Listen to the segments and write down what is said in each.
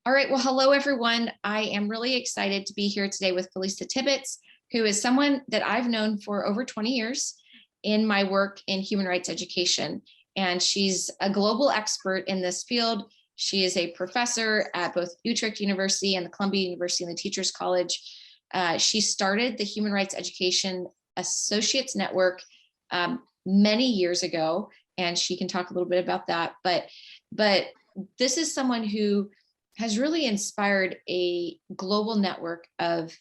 All right. Well, hello, everyone. I am really excited to be here today with Felisa Tibbitts, who is someone that I've known for over 20 years in my work in human rights education. And she's a global expert in this field. She is a professor at both Utrecht University and the Columbia University and the Teachers College. She started the Human Rights Education Associates Network many years ago, and she can talk a little bit about that. But this is someone who has really inspired a global network of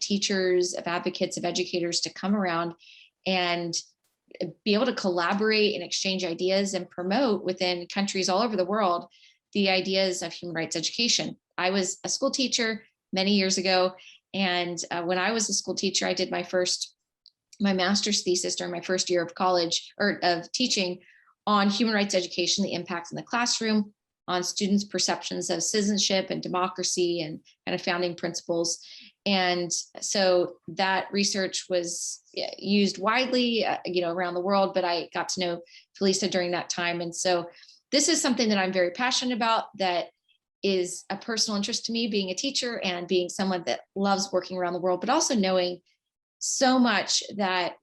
teachers, of advocates, of educators to come around and be able to collaborate and exchange ideas and promote within countries all over the world the ideas of human rights education. I was a school teacher many years ago, and when I was a school teacher, I did my master's thesis during my first year of college or of teaching on human rights education, the impact in the classroom, on students' perceptions of citizenship and democracy and kind of founding principles. And so that research was used widely, around the world, but I got to know Felisa during that time. And so this is something that I'm very passionate about, that is a personal interest to me, being a teacher and being someone that loves working around the world, but also knowing so much that,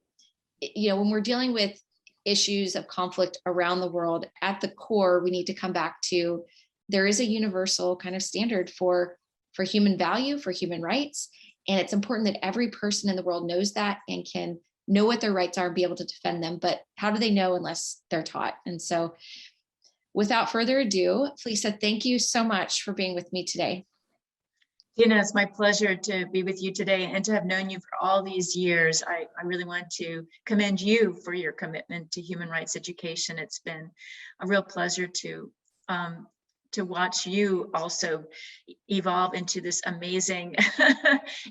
when we're dealing with issues of conflict around the world, at the core, we need to come back to, there is a universal kind of standard for human value, for human rights. And it's important that every person in the world knows that and can know what their rights are and be able to defend them. But how do they know unless they're taught? And so without further ado, Felisa, thank you so much for being with me today. Tina, it's my pleasure to be with you today and to have known you for all these years. I really want to commend you for your commitment to human rights education. It's been a real pleasure to watch you also evolve into this amazing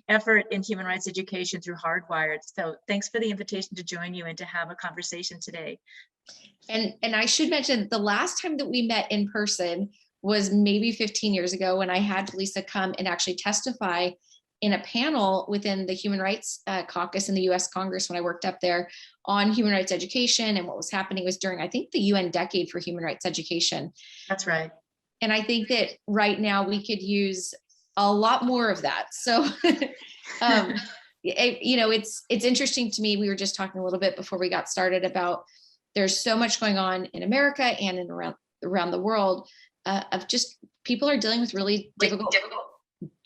effort in human rights education through Hardwired. So thanks for the invitation to join you and to have a conversation today. And I should mention, the last time that we met in person was maybe 15 years ago, when I had Felisa come and actually testify in a panel within the Human Rights Caucus in the US Congress when I worked up there on human rights education. And what was happening was during, I think, the UN Decade for Human Rights Education. That's right. And I think that right now we could use a lot more of that. So, it's interesting to me. We were just talking a little bit before we got started about there's so much going on in America and around the world of just people are dealing with really difficult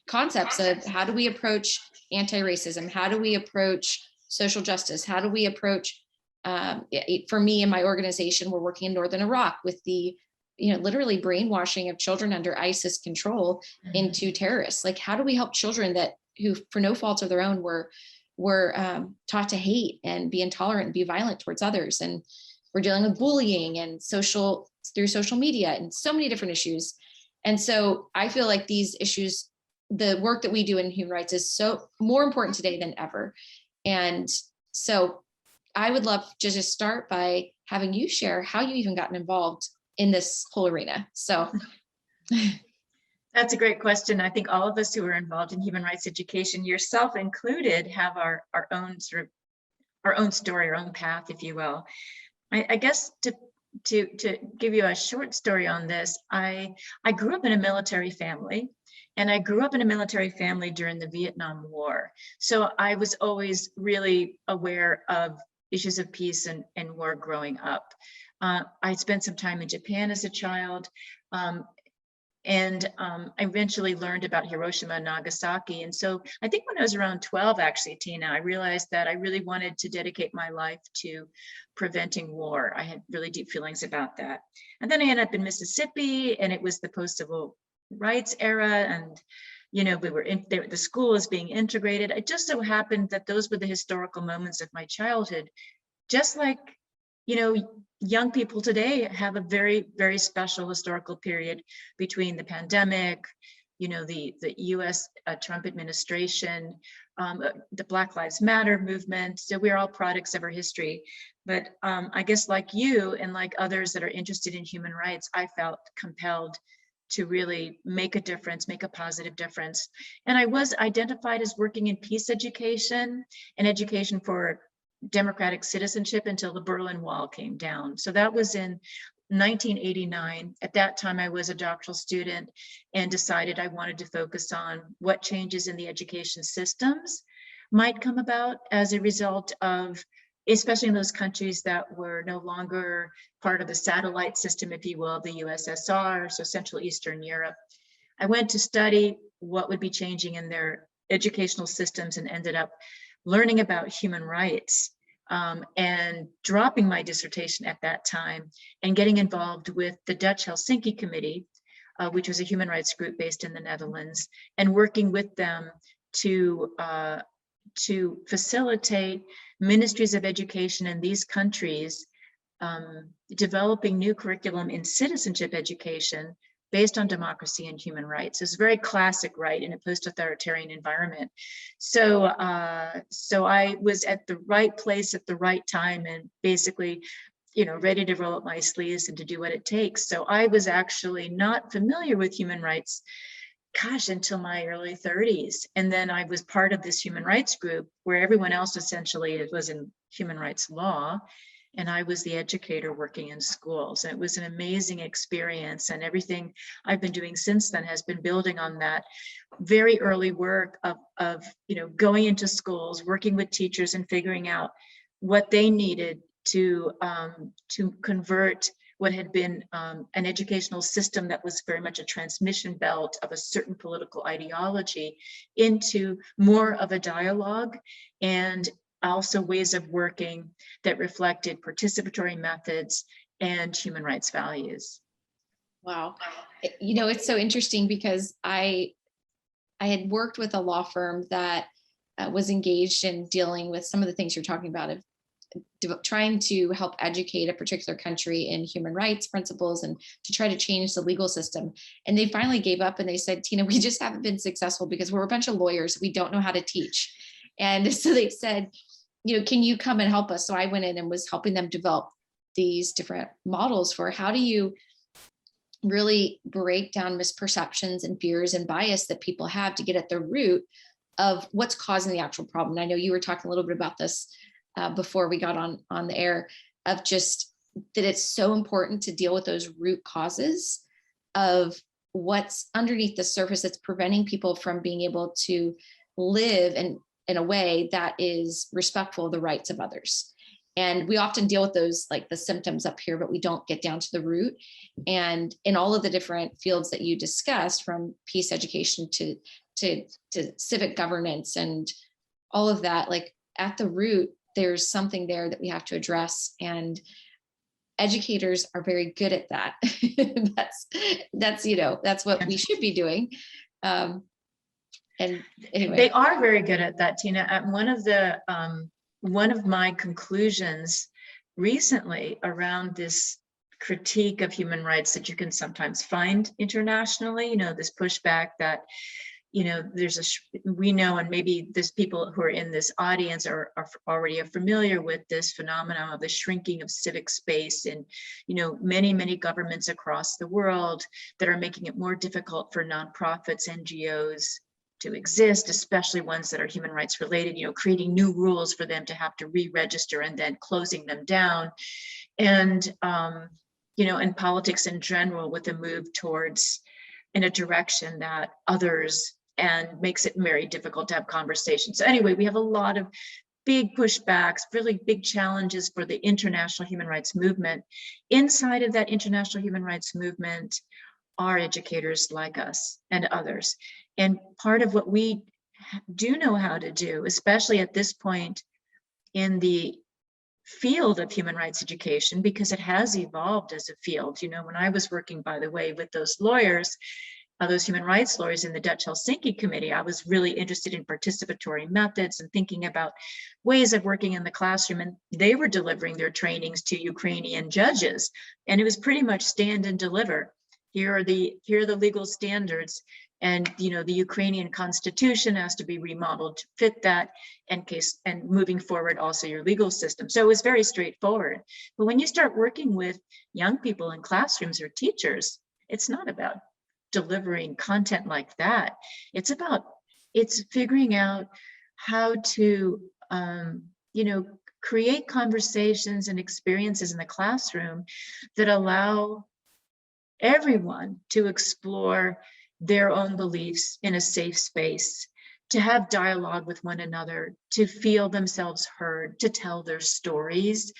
concepts of how do we approach anti-racism? How do we approach social justice? How do we approach, for me and my organization, we're working in Northern Iraq with the, literally brainwashing of children under ISIS control into terrorists. Like, how do we help children who, for no fault of their own, were taught to hate and be intolerant and be violent towards others? And we're dealing with bullying and through social media and so many different issues. And so I feel like these issues, the work that we do in human rights, is so more important today than ever. And so I would love to just start by having you share how you even gotten involved in this whole arena. So that's a great question. I think all of us who are involved in human rights education, yourself included, have our own story, our own path, if you will. I guess to give you a short story on this, I grew up in a military family, and I grew up in a military family during the Vietnam War. So I was always really aware of issues of peace and war growing up. I spent some time in Japan as a child, and I eventually learned about Hiroshima and Nagasaki. And so I think when I was around 12, actually, Tina, I realized that I really wanted to dedicate my life to preventing war. I had really deep feelings about that. And then I ended up in Mississippi, and it was the post-civil rights era. And, we were the school was being integrated. It just so happened that those were the historical moments of my childhood. Just like, young people today have a very, very special historical period between the pandemic, the US Trump administration, the Black Lives Matter movement. So we're all products of our history. But I guess like you and like others that are interested in human rights, I felt compelled to really make a difference, make a positive difference. And I was identified as working in peace education and education for democratic citizenship until the Berlin Wall came down. So that was in 1989. At that time, I was a doctoral student and decided I wanted to focus on what changes in the education systems might come about as a result of, especially in those countries that were no longer part of the satellite system, if you will, the USSR, so Central Eastern Europe. I went to study what would be changing in their educational systems and ended up learning about human rights and dropping my dissertation at that time and getting involved with the Dutch Helsinki Committee, which was a human rights group based in the Netherlands, and working with them to facilitate ministries of education in these countries developing new curriculum in citizenship education based on democracy and human rights. It's very classic, right, in a post-authoritarian environment. So I was at the right place at the right time and basically, ready to roll up my sleeves and to do what it takes. So I was actually not familiar with human rights, until my early 30s. And then I was part of this human rights group where everyone else essentially was in human rights law. And I was the educator working in schools. And it was an amazing experience. And everything I've been doing since then has been building on that very early work of going into schools, working with teachers and figuring out what they needed to convert what had been an educational system that was very much a transmission belt of a certain political ideology into more of a dialogue and also ways of working that reflected participatory methods and human rights values. Wow. It's so interesting because I had worked with a law firm that was engaged in dealing with some of the things you're talking about, of trying to help educate a particular country in human rights principles and to try to change the legal system. And they finally gave up and they said, Tina, we just haven't been successful because we're a bunch of lawyers. We don't know how to teach. And so they said, can you come and help us? So I went in and was helping them develop these different models for how do you really break down misperceptions and fears and bias that people have to get at the root of what's causing the actual problem. And I know you were talking a little bit about this before we got on the air, of just that it's so important to deal with those root causes of what's underneath the surface that's preventing people from being able to live in a way that is respectful of the rights of others. And we often deal with those, like the symptoms up here, but we don't get down to the root. And in all of the different fields that you discussed, from peace education to civic governance and all of that, like at the root, there's something there that we have to address. And educators are very good at that. that's what we should be doing. And anyway, they are very good at that, Tina. One of my conclusions recently around this critique of human rights that you can sometimes find internationally, this pushback that, we know, and maybe there's people who are in this audience are already familiar with this phenomenon of the shrinking of civic space in, many governments across the world that are making it more difficult for nonprofits, NGOs, to exist, especially ones that are human rights related, creating new rules for them to have to re-register and then closing them down. And, and politics in general, with a move towards in a direction that others and makes it very difficult to have conversations. So anyway, we have a lot of big pushbacks, really big challenges for the international human rights movement. Inside of that international human rights movement are educators like us and others. And part of what we do know how to do, especially at this point in the field of human rights education, because it has evolved as a field. When I was working, by the way, with those lawyers, those human rights lawyers in the Dutch Helsinki Committee, I was really interested in participatory methods and thinking about ways of working in the classroom. And they were delivering their trainings to Ukrainian judges. And it was pretty much stand and deliver. Here are the legal standards. And the Ukrainian constitution has to be remodeled to fit that, and moving forward also your legal system. So it was very straightforward. But when you start working with young people in classrooms or teachers, it's not about delivering content like that. It's figuring out how to create conversations and experiences in the classroom that allow everyone to explore their own beliefs in a safe space, to have dialogue with one another, to feel themselves heard, to tell their stories.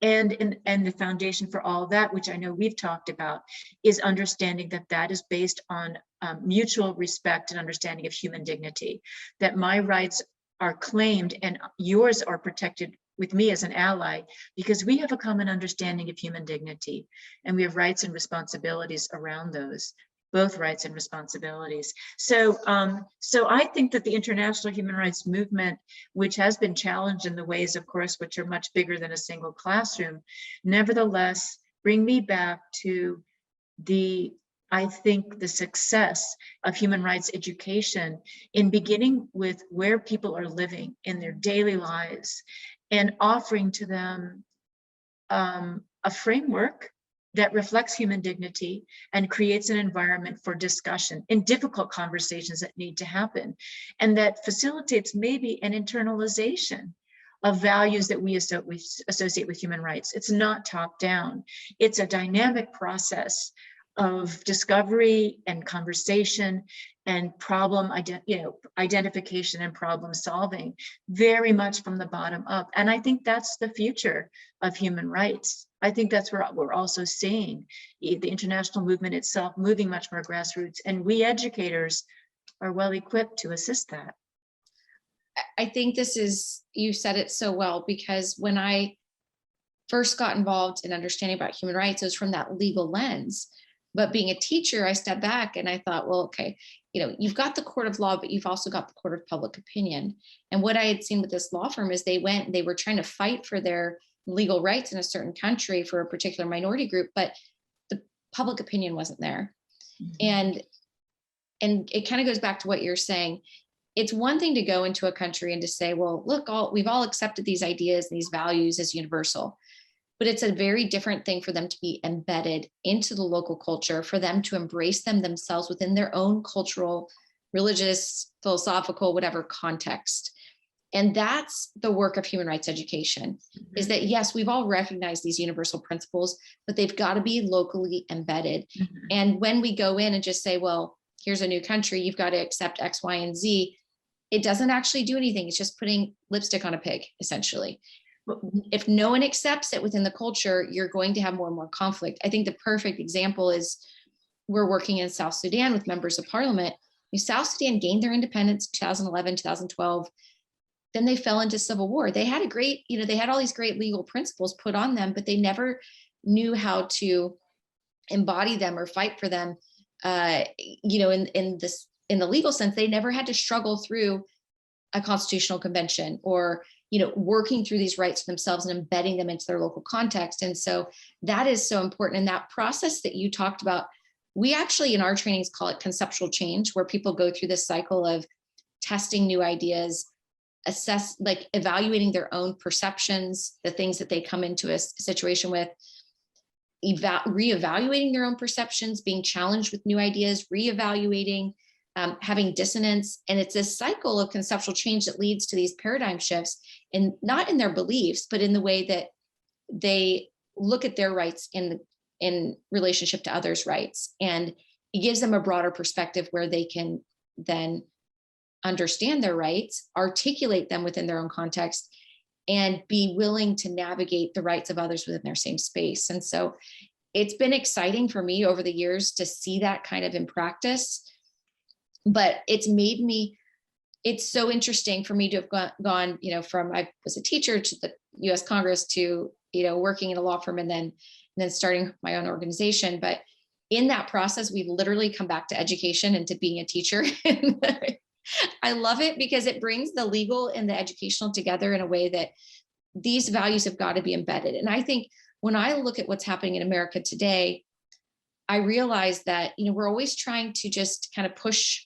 And the foundation for all that, which I know we've talked about, is understanding that that is based on mutual respect and understanding of human dignity, that my rights are claimed and yours are protected with me as an ally, because we have a common understanding of human dignity, and we have rights and responsibilities around those, both rights and responsibilities. So I think that the international human rights movement, which has been challenged in the ways, of course, which are much bigger than a single classroom, nevertheless, bring me back to I think the success of human rights education in beginning with where people are living in their daily lives and offering to them a framework that reflects human dignity and creates an environment for discussion in difficult conversations that need to happen, and that facilitates maybe an internalization of values that we associate with human rights. It's not top down. It's a dynamic process of discovery and conversation and identification and problem solving, very much from the bottom up. And I think that's the future of human rights. I think that's where we're also seeing the international movement itself moving much more grassroots, and we educators are well equipped to assist that. I think you said it so well, because when I first got involved in understanding about human rights, it was from that legal lens. But being a teacher, I stepped back and I thought, well, okay, you've got the court of law, but you've also got the court of public opinion. And what I had seen with this law firm is they were trying to fight for their legal rights in a certain country for a particular minority group, but the public opinion wasn't there. Mm-hmm. And it kind of goes back to what you're saying. It's one thing to go into a country and to say, well, look, we've all accepted these ideas and these values as universal. But it's a very different thing for them to be embedded into the local culture, for them to embrace them themselves within their own cultural, religious, philosophical, whatever context. And that's the work of human rights education, is that, yes, we've all recognized these universal principles, but they've got to be locally embedded. And when we go in and just say, well, here's a new country, you've got to accept X, Y, and Z, it doesn't actually do anything. It's just putting lipstick on a pig, essentially. If no one accepts it within the culture, you're going to have more and more conflict. I think the perfect example is we're working in South Sudan with members of parliament. South Sudan gained their independence 2011, 2012. Then they fell into civil war. They had they had all these great legal principles put on them, but they never knew how to embody them or fight for them. In the legal sense, they never had to struggle through a constitutional convention or working through these rights for themselves and embedding them into their local context. And so that is so important. And that process that you talked about, we actually in our trainings call it conceptual change, where people go through this cycle of testing new ideas, evaluating their own perceptions, the things that they come into a situation with, reevaluating their own perceptions, being challenged with new ideas, reevaluating, having dissonance. And it's this cycle of conceptual change that leads to these paradigm shifts, and not in their beliefs, but in the way that they look at their rights in relationship to others' rights. And it gives them a broader perspective where they can then understand their rights, articulate them within their own context, and be willing to navigate the rights of others within their same space. And so it's been exciting for me over the years to see that kind of in practice. But it's so interesting for me to have gone, from I was a teacher to the US Congress to, working in a law firm and then starting my own organization. But in that process, we've literally come back to education and to being a teacher. I love it because it brings the legal and the educational together in a way that these values have got to be embedded. And I think when I look at what's happening in America today, I realize that, we're always trying to just kind of push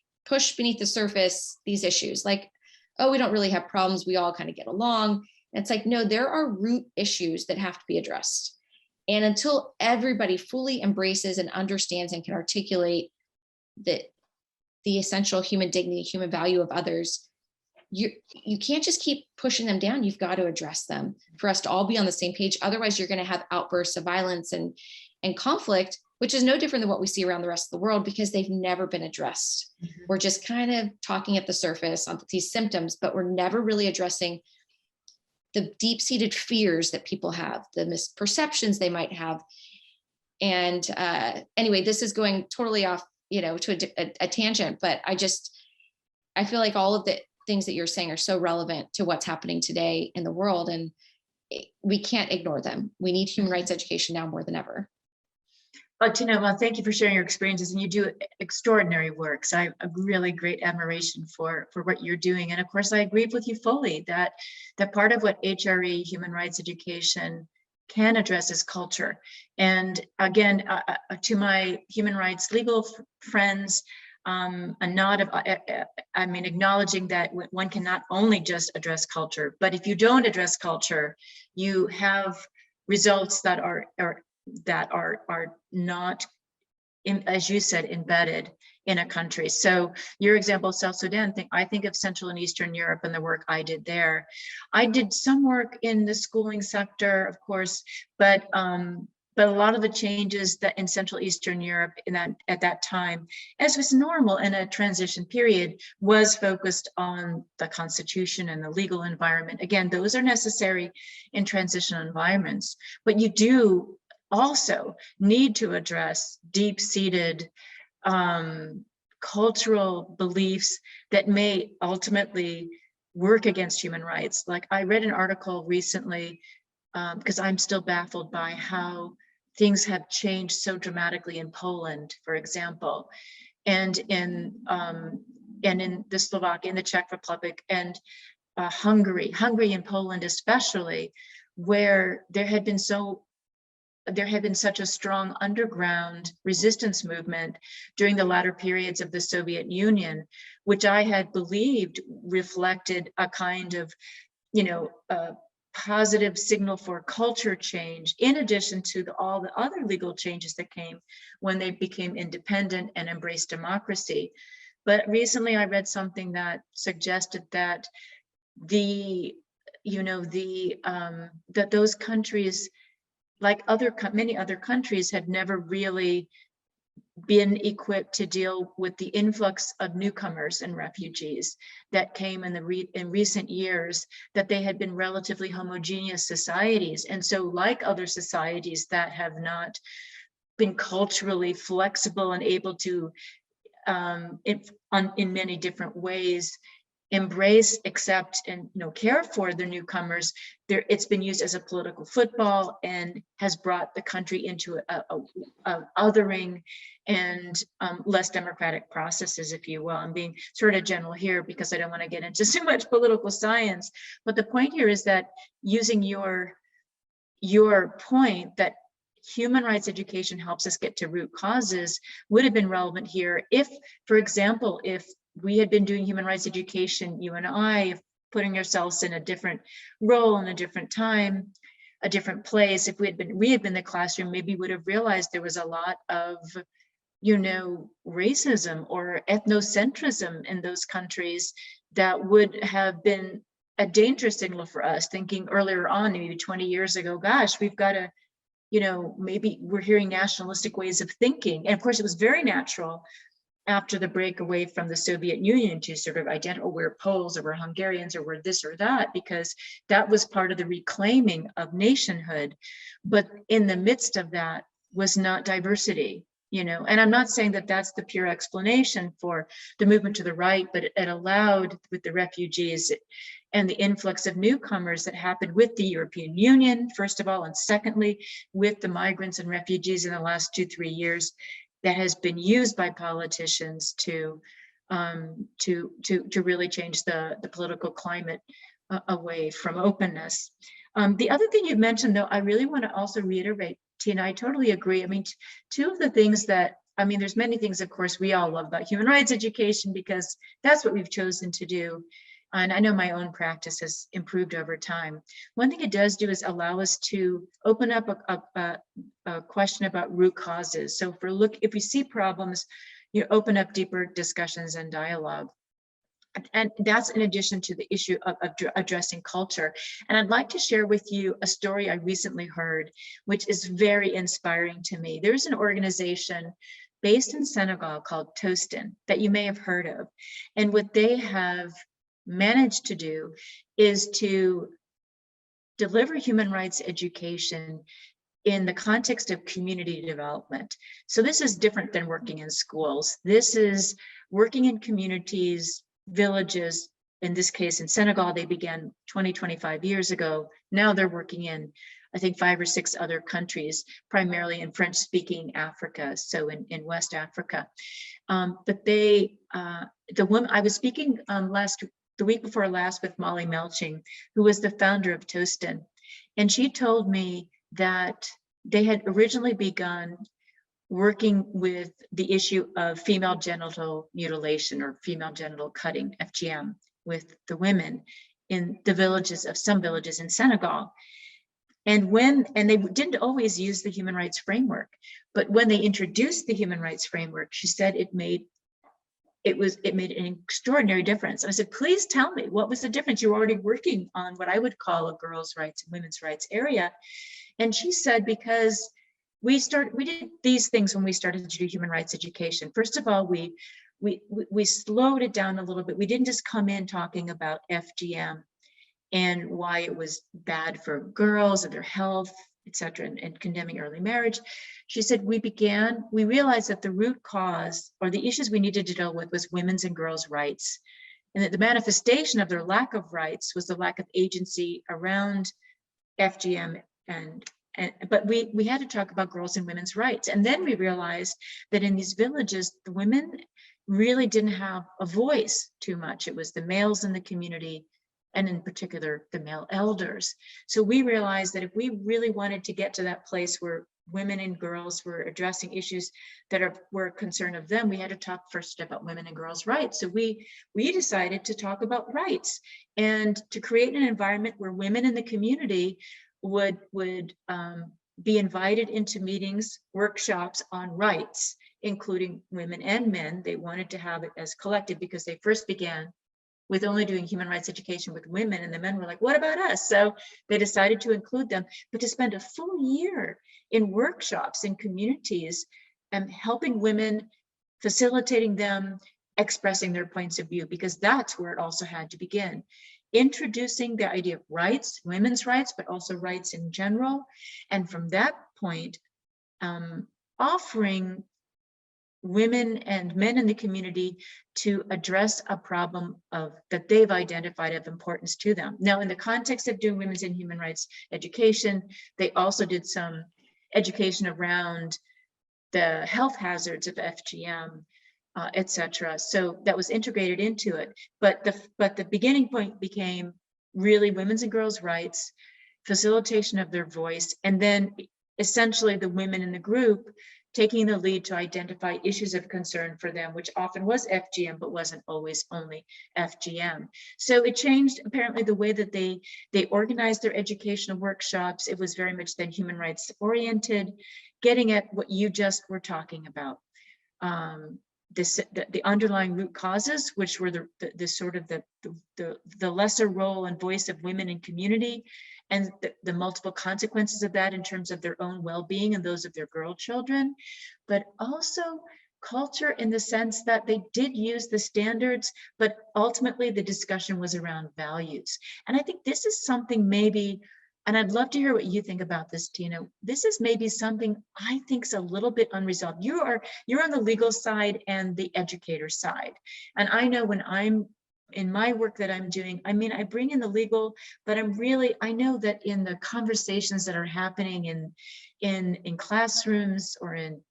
beneath the surface these issues, like, oh, we don't really have problems, we all kind of get along. And it's like, no, there are root issues that have to be addressed. And until everybody fully embraces and understands and can articulate the essential human dignity, human value of others, you can't just keep pushing them down. You've got to address them for us to all be on the same page. Otherwise, you're going to have outbursts of violence and conflict, which is no different than what we see around the rest of the world, because they've never been addressed. Mm-hmm. We're just kind of talking at the surface on these symptoms, but we're never really addressing the deep-seated fears that people have, the misperceptions they might have. And anyway, this is going totally off, to a tangent, but I feel like all of the things that you're saying are so relevant to what's happening today in the world, and we can't ignore them. We need human rights education now more than ever. Well, Tina, well, thank you for sharing your experiences, and you do extraordinary work. So I have a really great admiration for what you're doing. And of course, I agree with you fully that part of what HRE, human rights education, can address is culture. And again, to my human rights legal friends, a nod of, acknowledging that one can not only just address culture, but if you don't address culture, you have results that are not, as you said, embedded in a country. So your example of South Sudan, I think of Central and Eastern Europe and the work I did there. I did some work in the schooling sector, of course, but a lot of the changes that in Central Eastern Europe at that time, as was normal in a transition period, was focused on the constitution and the legal environment. Again, those are necessary in transitional environments, but you do also need to address deep-seated cultural beliefs that may ultimately work against human rights. Like I read an article recently, because I'm still baffled by how things have changed so dramatically in Poland, for example, and in the Slovakia, in the Czech Republic, and Hungary and Poland especially, where there had been such a strong underground resistance movement during the latter periods of the Soviet Union, which I had believed reflected a kind of, positive signal for culture change, in addition to all the other legal changes that came when they became independent and embraced democracy. But recently I read something that suggested that that those countries, like many other countries, had never really been equipped to deal with the influx of newcomers and refugees that came in recent years, that they had been relatively homogeneous societies. And so like other societies that have not been culturally flexible and able to, in many different ways, embrace, accept, and care for the newcomers, it's been used as a political football and has brought the country into a othering and less democratic processes, if you will. I'm being sort of general here because I don't want to get into so much political science, but the point here is that using your point that human rights education helps us get to root causes would have been relevant here if, for example, if we had been doing human rights education, you and I, putting ourselves in a different role in a different time, a different place. If we had been in the classroom, maybe would have realized there was a lot of, racism or ethnocentrism in those countries that would have been a dangerous signal for us, thinking earlier on, maybe 20 years ago, gosh, we've got to, maybe we're hearing nationalistic ways of thinking. And of course, it was very natural after the break away from the Soviet Union to sort of identify, we're Poles or we're Hungarians or we're this or that, because that was part of the reclaiming of nationhood. But in the midst of that was not diversity, and I'm not saying that that's the pure explanation for the movement to the right, but it allowed, with the refugees and the influx of newcomers that happened with the European Union, first of all, and secondly, with the migrants and refugees in the last 2-3 years, that has been used by politicians to really change the political climate away from openness. The other thing you mentioned, though, I really want to also reiterate, Tina, I totally agree. I mean, two of the things that, there's many things, of course, we all love about human rights education because that's what we've chosen to do. And I know my own practice has improved over time. One thing it does do is allow us to open up a question about root causes. So if we see problems, you open up deeper discussions and dialogue. And that's in addition to the issue of addressing culture. And I'd like to share with you a story I recently heard, which is very inspiring to me. There's an organization based in Senegal called Tostin that you may have heard of. And what they have managed to do is to deliver human rights education in the context of community development. So this is different than working in schools. This is working in communities, villages. In this case, in Senegal, they began 25 years ago. Now they're working in, I think, 5 or 6 other countries, primarily in French-speaking Africa, so in West Africa. But they, the woman, I was speaking the week before last with Molly Melching, who was the founder of Tostin, and she told me that they had originally begun working with the issue of female genital mutilation or female genital cutting, FGM, with the women in the villages of some villages in Senegal. And they didn't always use the human rights framework, but when they introduced the human rights framework, she said it made an extraordinary difference. And I said, please tell me, what was the difference? You're already working on what I would call a girls' rights and women's rights area. And she said, because we did these things when we started to do human rights education. First of all, we slowed it down a little bit. We didn't just come in talking about FGM and why it was bad for girls and their health, et cetera, and condemning early marriage. She said, we realized that the root cause or the issues we needed to deal with was women's and girls' rights. And that the manifestation of their lack of rights was the lack of agency around FGM but we had to talk about girls and women's rights. And then we realized that in these villages, the women really didn't have a voice too much. It was the males in the community, and in particular, the male elders. So we realized that if we really wanted to get to that place where women and girls were addressing issues that were a concern of them, we had to talk first about women and girls' rights. So we decided to talk about rights and to create an environment where women in the community would be invited into meetings, workshops on rights, including women and men. They wanted to have it as collective because they first began with only doing human rights education with women, and the men were like, what about us? So they decided to include them, but to spend a full year in workshops in communities and helping women, facilitating them, expressing their points of view, because that's where it also had to begin. Introducing the idea of rights, women's rights, but also rights in general. And from that point, offering women and men in the community to address a problem that they've identified of importance to them. Now, in the context of doing women's and human rights education, they also did some education around the health hazards of FGM, et cetera. So that was integrated into it. But the beginning point became really women's and girls' rights, facilitation of their voice, and then essentially the women in the group taking the lead to identify issues of concern for them, which often was FGM, but wasn't always only FGM. So it changed apparently the way that they organized their educational workshops. It was very much then human rights oriented, getting at what you just were talking about. The underlying root causes, which were the sort of the lesser role and voice of women in community, and the multiple consequences of that in terms of their own well-being and those of their girl children, but also culture in the sense that they did use the standards, but ultimately the discussion was around values. And I think this is something maybe, and I'd love to hear what you think about this, Tina. This is maybe something I think is a little bit unresolved. You're on the legal side and the educator side. And I know when I'm in my work that I'm doing, I mean, I bring in the legal, but I know that in the conversations that are happening in classrooms or in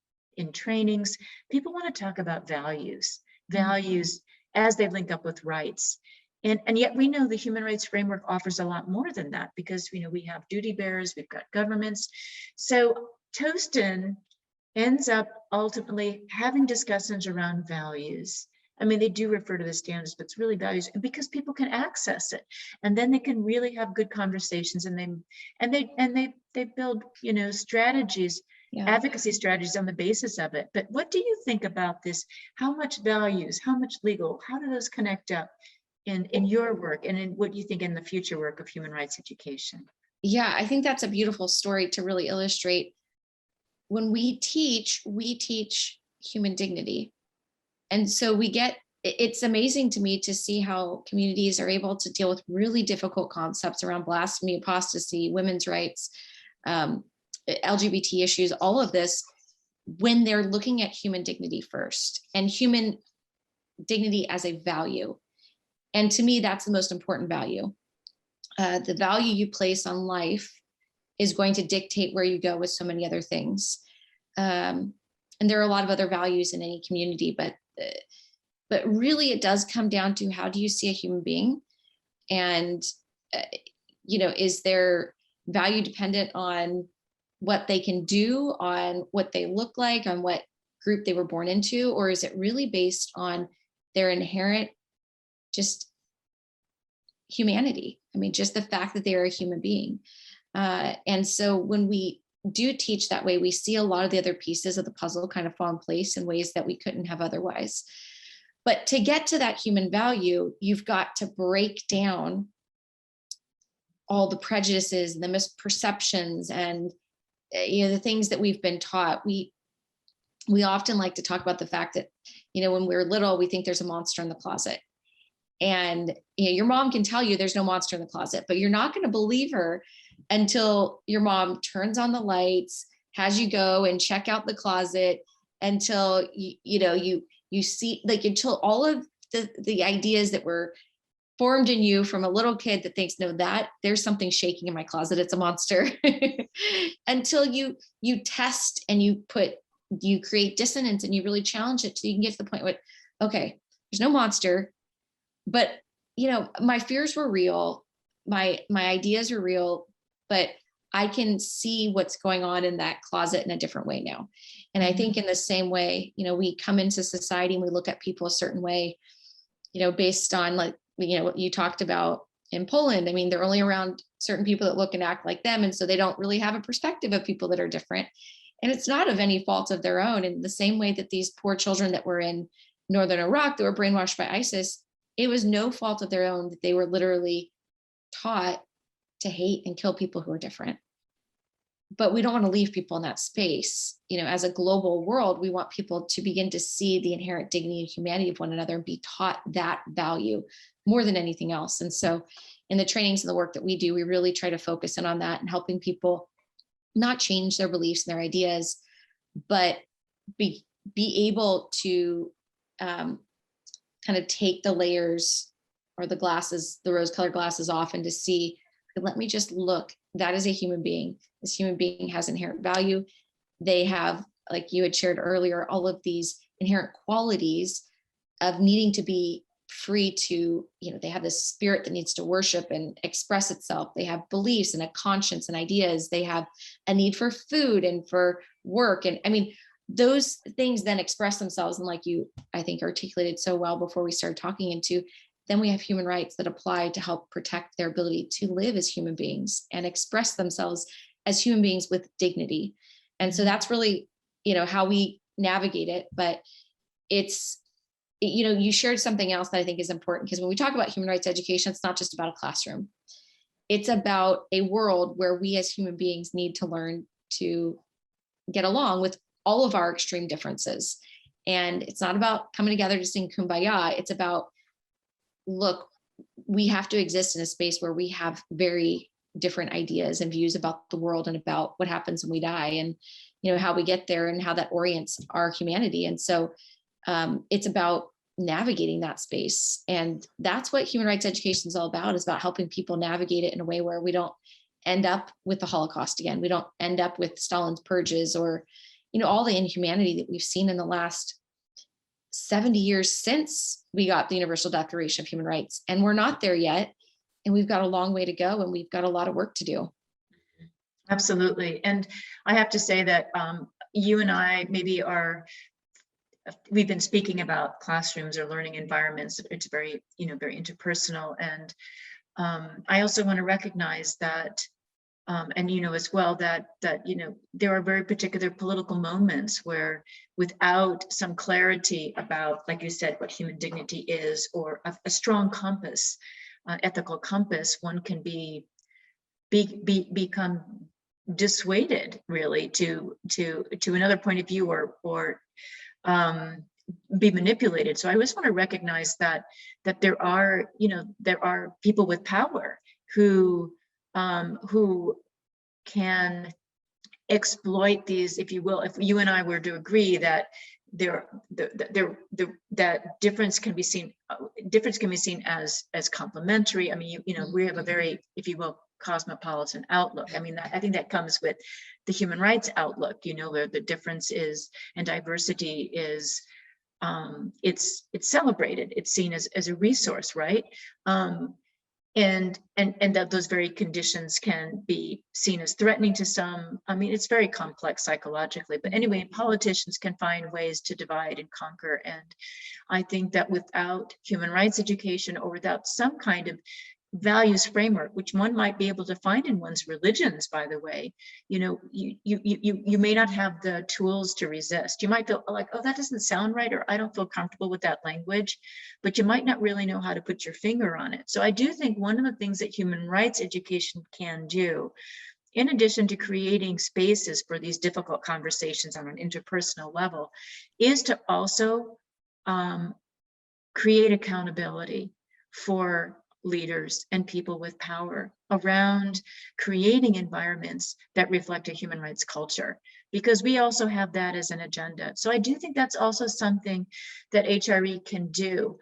trainings, people want to talk about values as they link up with rights. And yet we know the human rights framework offers a lot more than that, because we have duty bearers, we've got governments. So Tostin ends up ultimately having discussions around values. I mean, they do refer to the standards, but it's really values, because people can access it, and then they can really have good conversations, and they build strategies Yeah. advocacy strategies on the basis of it. But what do you think about this? How much values, how much legal, how do those connect up in your work and in what you think in the future work of human rights education? Yeah, I think that's a beautiful story to really illustrate. When we teach human dignity. And so it's amazing to me to see how communities are able to deal with really difficult concepts around blasphemy, apostasy, women's rights, LGBT issues, all of this, when they're looking at human dignity first and human dignity as a value. And to me, that's the most important value. The value you place on life is going to dictate where you go with so many other things. And there are a lot of other values in any community, but really it does come down to, how do you see a human being? And, is their value dependent on what they can do, on what they look like, on what group they were born into? Or is it really based on their inherent just humanity? I mean, just the fact that they're a human being. And so when we do teach that way, we see a lot of the other pieces of the puzzle kind of fall in place in ways that we couldn't have otherwise. But to get to that human value, you've got to break down all the prejudices and the misperceptions and the things that we've been taught. We often like to talk about the fact that, when we're little, we think there's a monster in the closet. And your mom can tell you there's no monster in the closet, but you're not going to believe her until your mom turns on the lights, has you go and check out the closet, until you see, like, until all of the ideas that were formed in you from a little kid that thinks, no, that there's something shaking in my closet, it's a monster, until you test and you create dissonance and you really challenge it, so you can get to the point where, okay, there's no monster, but my fears were real, my ideas are real, but I can see what's going on in that closet in a different way now. And I think in the same way, we come into society and we look at people a certain way, based on, like, what you talked about in Poland. I mean, they're only around certain people that look and act like them. And so they don't really have a perspective of people that are different. And it's not of any fault of their own. In the same way that these poor children that were in northern Iraq that were brainwashed by ISIS, it was no fault of their own that they were literally taught to hate and kill people who are different. But we don't want to leave people in that space. As a global world, we want people to begin to see the inherent dignity and humanity of one another and be taught that value more than anything else. And so in the trainings and the work that we do, we really try to focus in on that and helping people not change their beliefs and their ideas, but be able to kind of take the layers or the glasses, the rose-colored glasses off, and to see, let me just look, that is a human being. This human being has inherent value. They have, like you had shared earlier, all of these inherent qualities of needing to be free to, they have this spirit that needs to worship and express itself. They have beliefs and a conscience and ideas. They have a need for food and for work. And I mean, those things then express themselves. And like you, I think, articulated so well before we started talking into, then we have human rights that apply to help protect their ability to live as human beings and express themselves as human beings with dignity. And so that's really, how we navigate it. But it's, you shared something else that I think is important, because when we talk about human rights education, it's not just about a classroom. It's about a world where we as human beings need to learn to get along with all of our extreme differences. And it's not about coming together to sing Kumbaya. It's about, look, we have to exist in a space where we have very different ideas and views about the world and about what happens when we die, and how we get there and how that orients our humanity. And so it's about navigating that space. And that's what human rights education is all about, is about helping people navigate it in a way where we don't end up with the Holocaust again. We don't end up with Stalin's purges or, all the inhumanity that we've seen in the last 70 years since we got the Universal Declaration of Human Rights. And we're not there yet. And we've got a long way to go, and we've got a lot of work to do. Absolutely. And I have to say that you and I we've been speaking about classrooms or learning environments. It's very, very interpersonal. And I also want to recognize that And as well that there are very particular political moments where, without some clarity about, like you said, what human dignity is, or a strong compass, ethical compass, one can become dissuaded, really, to another point of view, or be manipulated. So I always want to recognize that there are people with power who can exploit these, if you will. If you and I were to agree that that difference can be seen as complementary. I mean, we have a very, if you will, cosmopolitan outlook. I mean, I think that comes with the human rights outlook, where the difference is, and diversity is, it's celebrated, it's seen as a resource, right? And that those very conditions can be seen as threatening to some. I mean, it's very complex psychologically, but anyway, politicians can find ways to divide and conquer. And I think that without human rights education, or without some kind of values framework, which one might be able to find in one's religions, by the way, you may not have the tools to resist. You might feel like, oh, that doesn't sound right, or I don't feel comfortable with that language, but you might not really know how to put your finger on it. So I do think one of the things that human rights education can do, in addition to creating spaces for these difficult conversations on an interpersonal level, is to also create accountability for leaders and people with power around creating environments that reflect a human rights culture, because we also have that as an agenda. So I do think that's also something that HRE can do.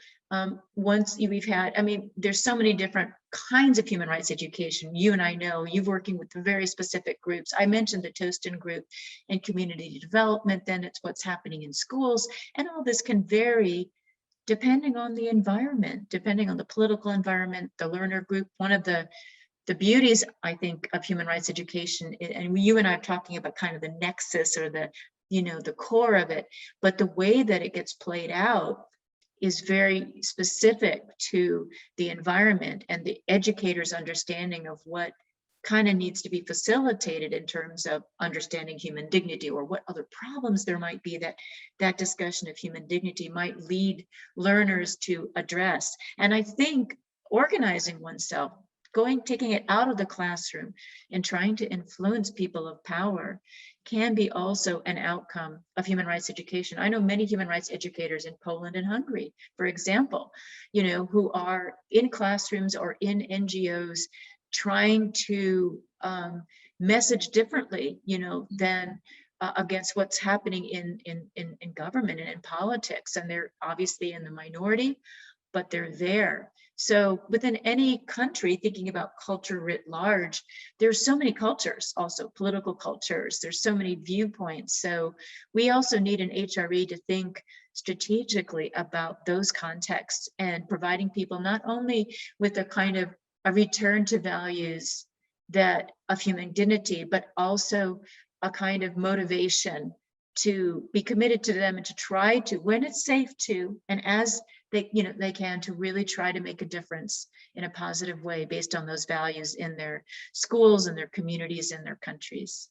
Once we've had, I mean, there's so many different kinds of human rights education. You and I know, you're working with very specific groups. I mentioned the Tostin group and community development, then it's what's happening in schools, and all this can vary depending on the environment, depending on the political environment, the learner group. One of the beauties, I think, of human rights education, and you and I are talking about kind of the nexus, or the core of it, but the way that it gets played out is very specific to the environment and the educator's understanding of what kind of needs to be facilitated in terms of understanding human dignity, or what other problems there might be that discussion of human dignity might lead learners to address. And I think organizing oneself, taking it out of the classroom and trying to influence people of power, can be also an outcome of human rights education. I know many human rights educators in Poland and Hungary, for example, who are in classrooms or in NGOs trying to message differently, than against what's happening in government and in politics. And they're obviously in the minority, but they're there. So within any country, thinking about culture writ large, there's so many cultures, also political cultures, there's so many viewpoints. So we also need an HRE to think strategically about those contexts, and providing people not only with a kind of a return to values that of human dignity, but also a kind of motivation to be committed to them, and to try to, when it's safe to, and as they can, to really try to make a difference in a positive way based on those values in their schools and their communities and their countries.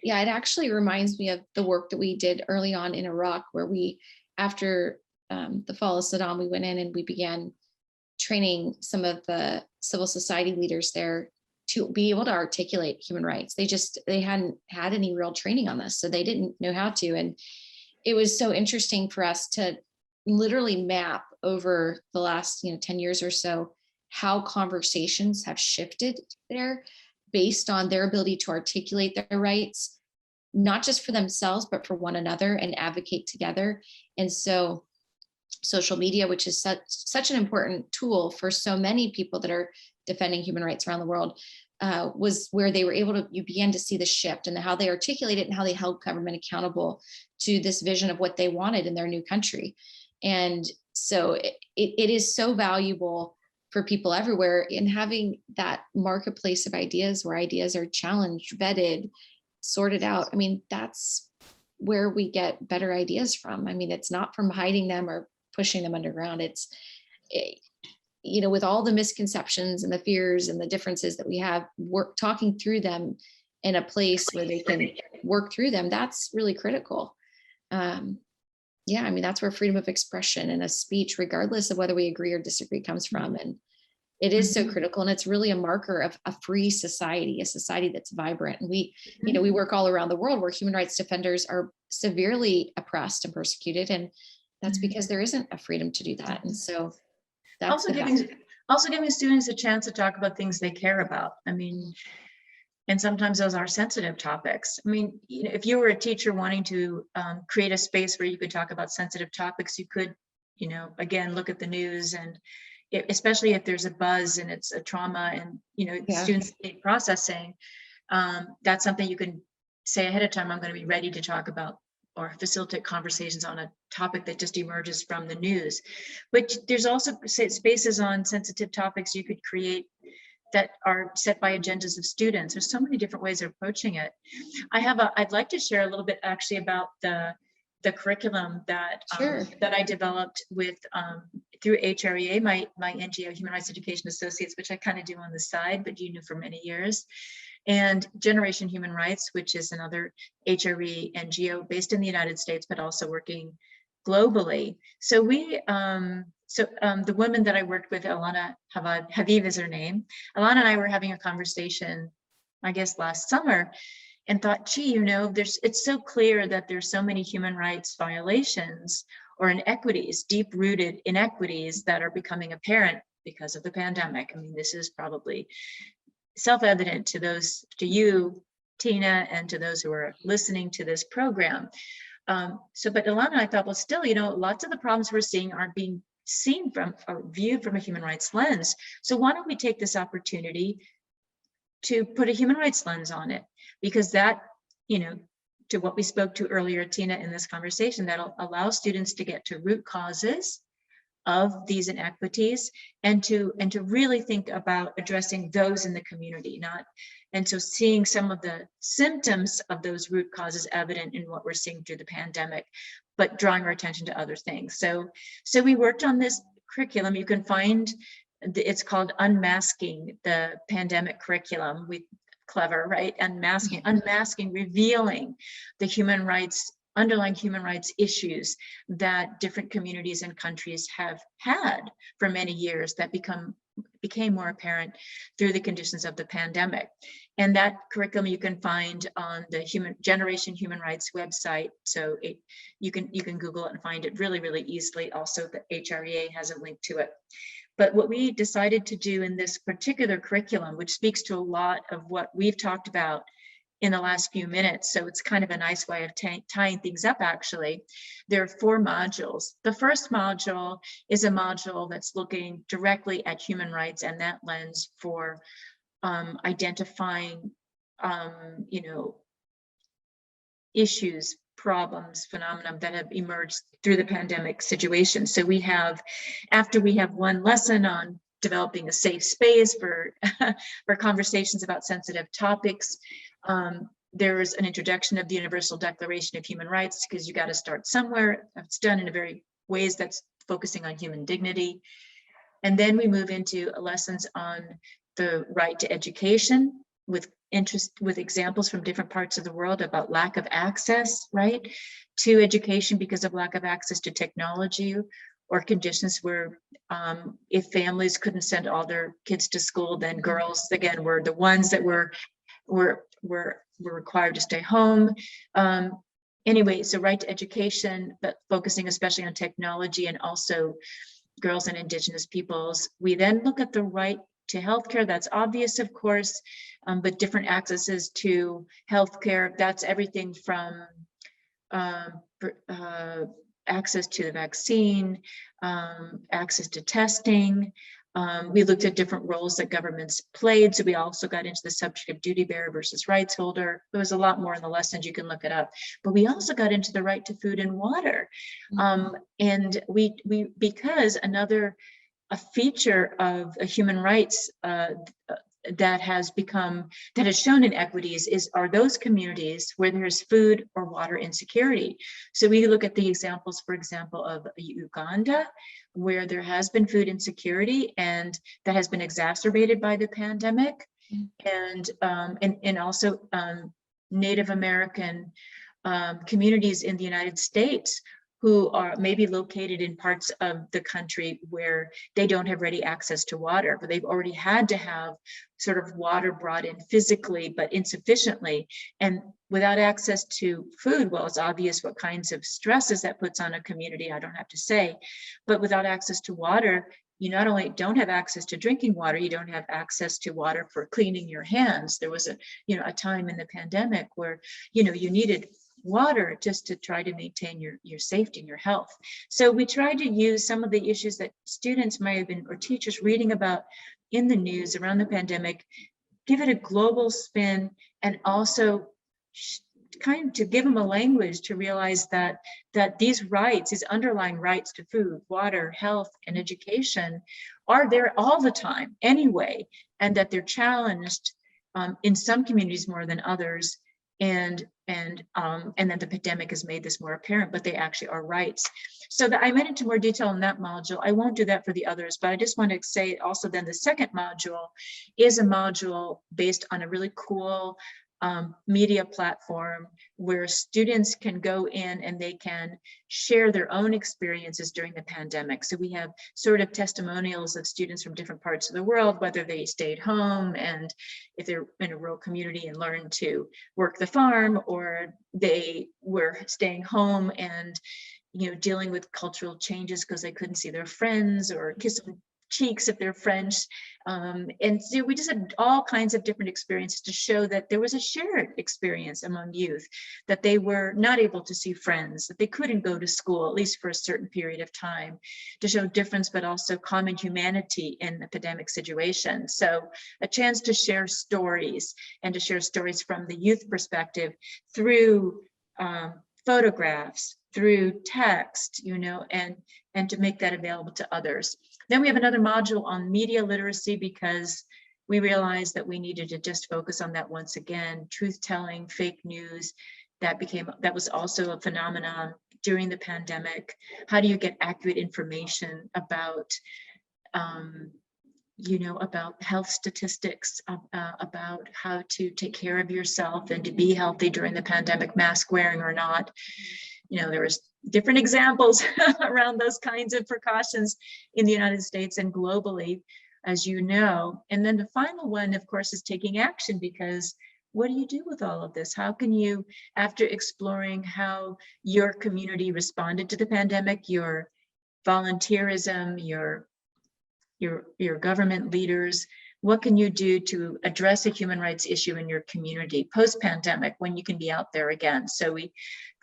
Yeah, it actually reminds me of the work that we did early on in Iraq, where we, after the fall of Saddam, we went in and we began training some of the civil society leaders there to be able to articulate human rights. They hadn't had any real training on this, so they didn't know how to. And it was so interesting for us to literally map over the last 10 years or so how conversations have shifted there based on their ability to articulate their rights, not just for themselves, but for one another, and advocate together. And so social media, which is such an important tool for so many people that are defending human rights around the world, was where they were able to, you began to see the shift and how they articulate it and how they held government accountable to this vision of what they wanted in their new country. And so it is so valuable for people everywhere in having that marketplace of ideas, where ideas are challenged, vetted, sorted out. I mean, that's where we get better ideas from. I mean, it's not from hiding them or pushing them underground. with all the misconceptions and the fears and the differences that we have, talking through them in a place where they can work through them, that's really critical. Yeah, I mean, that's where freedom of expression and a speech, regardless of whether we agree or disagree, comes from. And it is so critical. And it's really a marker of a free society, a society that's vibrant. And we work all around the world where human rights defenders are severely oppressed and persecuted. And that's because there isn't a freedom to do that. And so that's also giving students a chance to talk about things they care about. I mean, and sometimes those are sensitive topics. I mean, if you were a teacher wanting to create a space where you could talk about sensitive topics, you could, again, look at the news, and especially if there's a buzz and it's a trauma and, students need processing, that's something you can say ahead of time, I'm going to be ready to talk about or facilitate conversations on a topic that just emerges from the news. But there's also spaces on sensitive topics you could create that are set by agendas of students. There's so many different ways of approaching it. I'd like to share a little bit actually about the curriculum that that I developed with through HREA, my NGO, Human Rights Education Associates, which I kind of do on the side, but you knew for many years, and Generation Human Rights, which is another HRE NGO based in the United States, but also working globally. So the woman that I worked with, Alana Haviv is her name. Alana and I were having a conversation, I guess last summer, and thought, gee, it's so clear that there's so many human rights violations or inequities, deep-rooted inequities that are becoming apparent because of the pandemic. I mean, this is probably self-evident to you, Tina, and to those who are listening to this program. But Alana and I thought, well, still, lots of the problems we're seeing aren't being seen from or viewed from a human rights lens. So why don't we take this opportunity to put a human rights lens on it? Because that, to what we spoke to earlier, Tina, in this conversation, that'll allow students to get to root causes of these inequities and to really think about addressing those in the community, and so seeing some of the symptoms of those root causes evident in what we're seeing through the pandemic, but drawing our attention to other things. So we worked on this curriculum. You can find, it's called Unmasking, the pandemic curriculum. Clever, right? Unmasking, revealing the underlying human rights issues that different communities and countries have had for many years that became more apparent through the conditions of the pandemic. And that curriculum you can find on the Generation Human Rights website. So you can Google it and find it really, really easily. Also, the HREA has a link to it. But what we decided to do in this particular curriculum, which speaks to a lot of what we've talked about in the last few minutes, so it's kind of a nice way of tying things up, actually. There are 4 modules. The first module is a module that's looking directly at human rights and that lens for identifying, issues, problems, phenomena that have emerged through the pandemic situation. So after we have one lesson on developing a safe space for conversations about sensitive topics, there's an introduction of the Universal Declaration of Human Rights, because you got to start somewhere. It's done in a very ways that's focusing on human dignity. And then we move into lessons on the right to education with examples from different parts of the world about lack of access, right, to education because of lack of access to technology, or conditions where if families couldn't send all their kids to school, then girls, again, were the ones that were required to stay home. Anyway, so right to education, but focusing especially on technology and also girls and Indigenous peoples. We then look at the right to healthcare. That's obvious, of course, but different accesses to healthcare. That's everything from access to the vaccine, access to testing. We looked at different roles that governments played. So we also got into the subject of duty bearer versus rights holder. There was a lot more in the lessons, you can look it up. But we also got into the right to food and water. And because a feature of a human rights that has shown inequities are those communities where there's food or water insecurity. So we look at the examples, for example, of Uganda, where there has been food insecurity, and that has been exacerbated by the pandemic, and also Native American communities in the United States who are maybe located in parts of the country where they don't have ready access to water, but they've already had to have sort of water brought in physically, but insufficiently. And without access to food, well, it's obvious what kinds of stresses that puts on a community, I don't have to say, but without access to water, you not only don't have access to drinking water, you don't have access to water for cleaning your hands. There was a time in the pandemic where, you needed water just to try to maintain your safety and your health. So we tried to use some of the issues that students might have been, or teachers reading about in the news around the pandemic, give it a global spin, and also kind of to give them a language to realize that these rights, these underlying rights to food, water, health, and education are there all the time anyway, and that they're challenged in some communities more than others. And then the pandemic has made this more apparent, but they actually are rights. So that I went into more detail in that module. I won't do that for the others, but I just want to say also then the second module is a module based on a really cool media platform where students can go in and they can share their own experiences during the pandemic. So we have sort of testimonials of students from different parts of the world, whether they stayed home and if they're in a rural community and learned to work the farm, or they were staying home and dealing with cultural changes because they couldn't see their friends or kiss them cheeks if they're French. And so we just had all kinds of different experiences to show that there was a shared experience among youth, that they were not able to see friends, that they couldn't go to school, at least for a certain period of time, to show difference, but also common humanity in the pandemic situation. So a chance to share stories, and to share stories from the youth perspective through photographs, through text, and to make that available to others. Then we have another module on media literacy, because we realized that we needed to just focus on that once again. Truth telling, fake news, that was also a phenomenon during the pandemic. How do you get accurate information about about health statistics, about how to take care of yourself and to be healthy during the pandemic, mask wearing or not. There was different examples around those kinds of precautions in the United States and globally, as you know. And then the final one, of course, is taking action, because what do you do with all of this? How can you, after exploring how your community responded to the pandemic, your volunteerism, your government leaders, what can you do to address a human rights issue in your community post-pandemic when you can be out there again? So we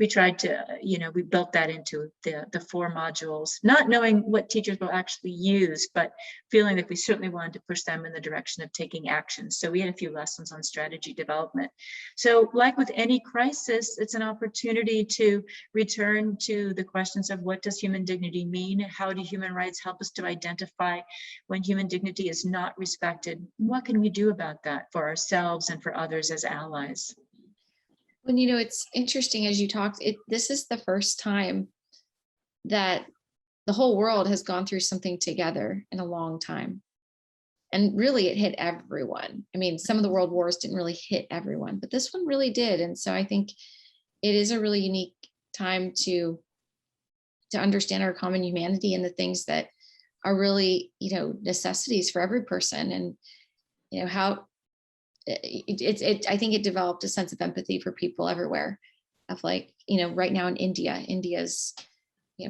tried to, we built that into the 4 modules, not knowing what teachers will actually use, but feeling that we certainly wanted to push them in the direction of taking action. So we had a few lessons on strategy development. So like with any crisis, it's an opportunity to return to the questions of what does human dignity mean? How do human rights help us to identify when human dignity is not respected? What can we do about that for ourselves and for others as allies? Well, it's interesting as you talked, this is the first time that the whole world has gone through something together in a long time. And really it hit everyone. I mean, some of the world wars didn't really hit everyone, but this one really did. And so I think it is a really unique time to understand our common humanity and the things that are really, necessities for every person. And, how I think it developed a sense of empathy for people everywhere, of like, right now in India's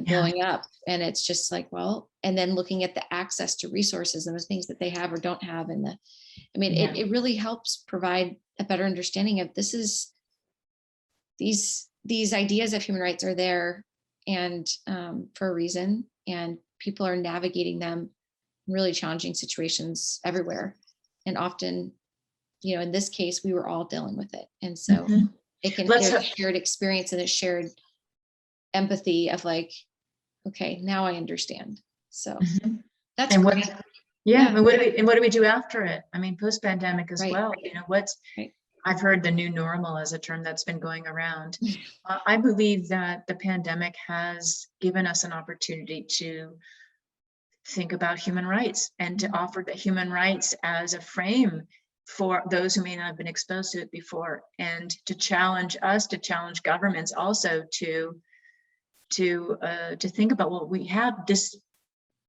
blowing up, and it's just like, well, and then looking at the access to resources and the things that they have or don't have. And it really helps provide a better understanding of these ideas of human rights are there and for a reason, and people are navigating them in really challenging situations everywhere. And often, in this case, we were all dealing with it. And so there's a shared experience and a shared empathy of like, okay, now I understand. So that's great. Yeah, Yeah, and what do we do after it? I mean, post-pandemic as right, well, you know, what's, right. I've heard the new normal as a term that's been going around. I believe that the pandemic has given us an opportunity to think about human rights and to offer the human rights as a frame for those who may not have been exposed to it before, and to challenge us, to challenge governments also to think about, well, we have this,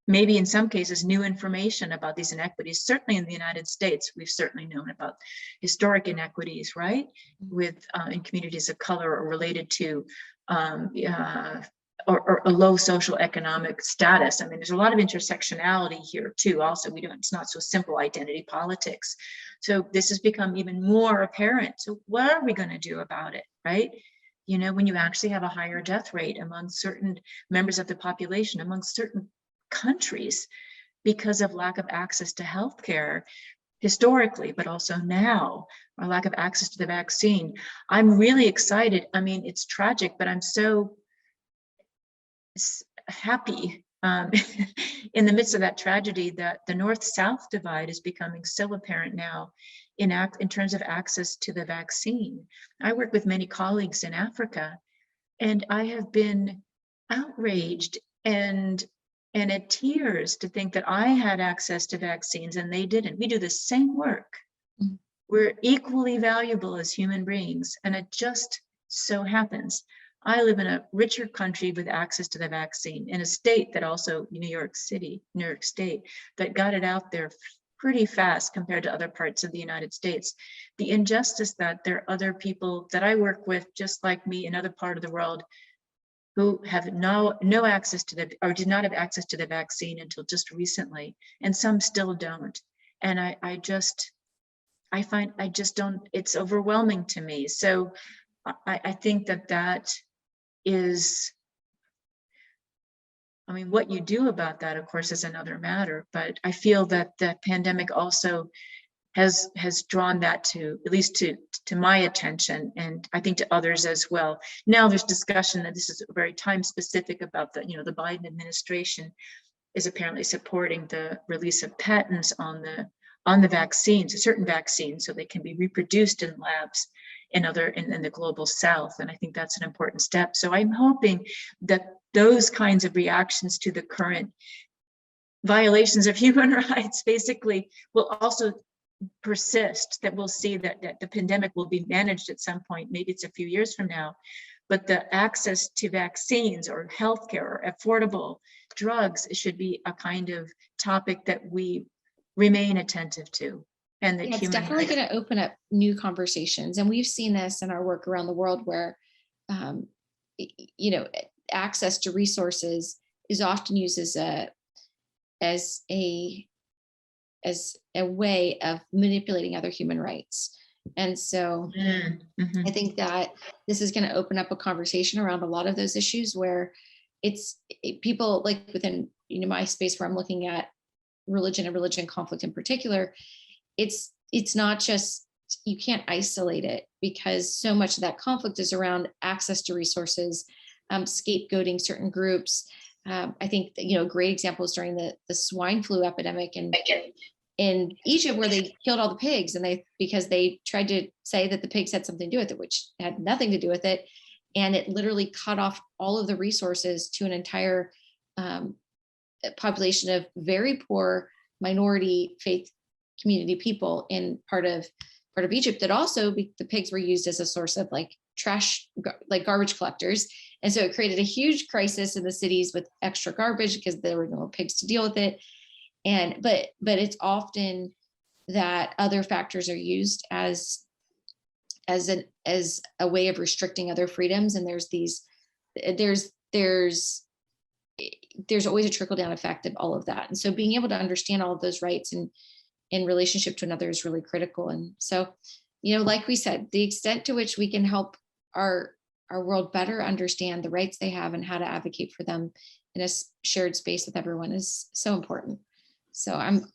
maybe in some cases, new information about these inequities. Certainly in the United States, we've certainly known about historic inequities, right? With in communities of color or related to um, uh, or a low social economic status. I mean, there's a lot of intersectionality here too. Also, we don't, it's not so simple identity politics. So this has become even more apparent. So what are we going to do about it, right? You know, when you actually have a higher death rate among certain members of the population, among certain countries, because of lack of access to healthcare historically, but also now, or lack of access to the vaccine. I'm really excited. I mean, it's tragic, but I'm so happy in the midst of that tragedy that the North-South divide is becoming so apparent now in terms of access to the vaccine. I work with many colleagues in Africa, and I have been outraged and at tears to think that I had access to vaccines and they didn't. We do the same work. Mhm. We're equally valuable as human beings, and it just so happens I live in a richer country with access to the vaccine, in a state that also, New York State, that got it out there pretty fast compared to other parts of the United States. The injustice that there are other people that I work with, just like me, in other part of the world, who have no access to the, or did not have access to the vaccine until just recently, and some still don't. And I just don't, it's overwhelming to me. So I think that is, I mean, what you do about that, of course, is another matter, but I feel that the pandemic also has drawn that to, at least to my attention, and I think to others as well. Now there's discussion that this is very time specific about the, the Biden administration is apparently supporting the release of patents on the vaccines, certain vaccines, so they can be reproduced in labs in the global South. And I think that's an important step. So I'm hoping that those kinds of reactions to the current violations of human rights basically will also persist, that we'll see that the pandemic will be managed at some point, maybe it's a few years from now, but the access to vaccines or healthcare or affordable drugs should be a kind of topic that we remain attentive to. And that Yeah, it's definitely going to open up new conversations. And we've seen this in our work around the world where, um, you know, access to resources is often used as a way of manipulating other human rights. And so mm-hmm. I think that this is going to open up a conversation around a lot of those issues where people like within, my space where I'm looking at religion and religion conflict in particular, it's not just, you can't isolate it, because so much of that conflict is around access to resources, scapegoating certain groups. I think that, a great example is during the swine flu epidemic in Egypt, where they killed all the pigs, and because they tried to say that the pigs had something to do with it, which had nothing to do with it. And it literally cut off all of the resources to an entire population of very poor minority faith community people in part of Egypt, that also the pigs were used as a source of like trash, like garbage collectors. And so it created a huge crisis in the cities with extra garbage because there were no pigs to deal with it. And but it's often that other factors are used as a way of restricting other freedoms. And there's always a trickle down effect of all of that. And so being able to understand all of those rights and in relationship to another is really critical. And so, like we said, the extent to which we can help our world better understand the rights they have and how to advocate for them in a shared space with everyone is so important. So I'm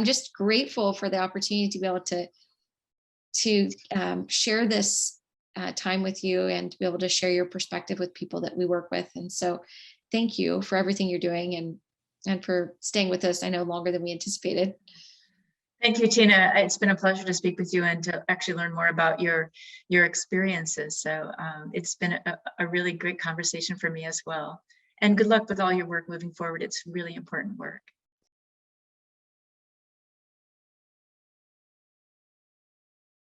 just grateful for the opportunity to be able to share this time with you, and to be able to share your perspective with people that we work with. And so thank you for everything you're doing. and for staying with us, I know, longer than we anticipated. Thank you, Tina. It's been a pleasure to speak with you and to actually learn more about your experiences. So it's been a really great conversation for me as well. And good luck with all your work moving forward. It's really important work.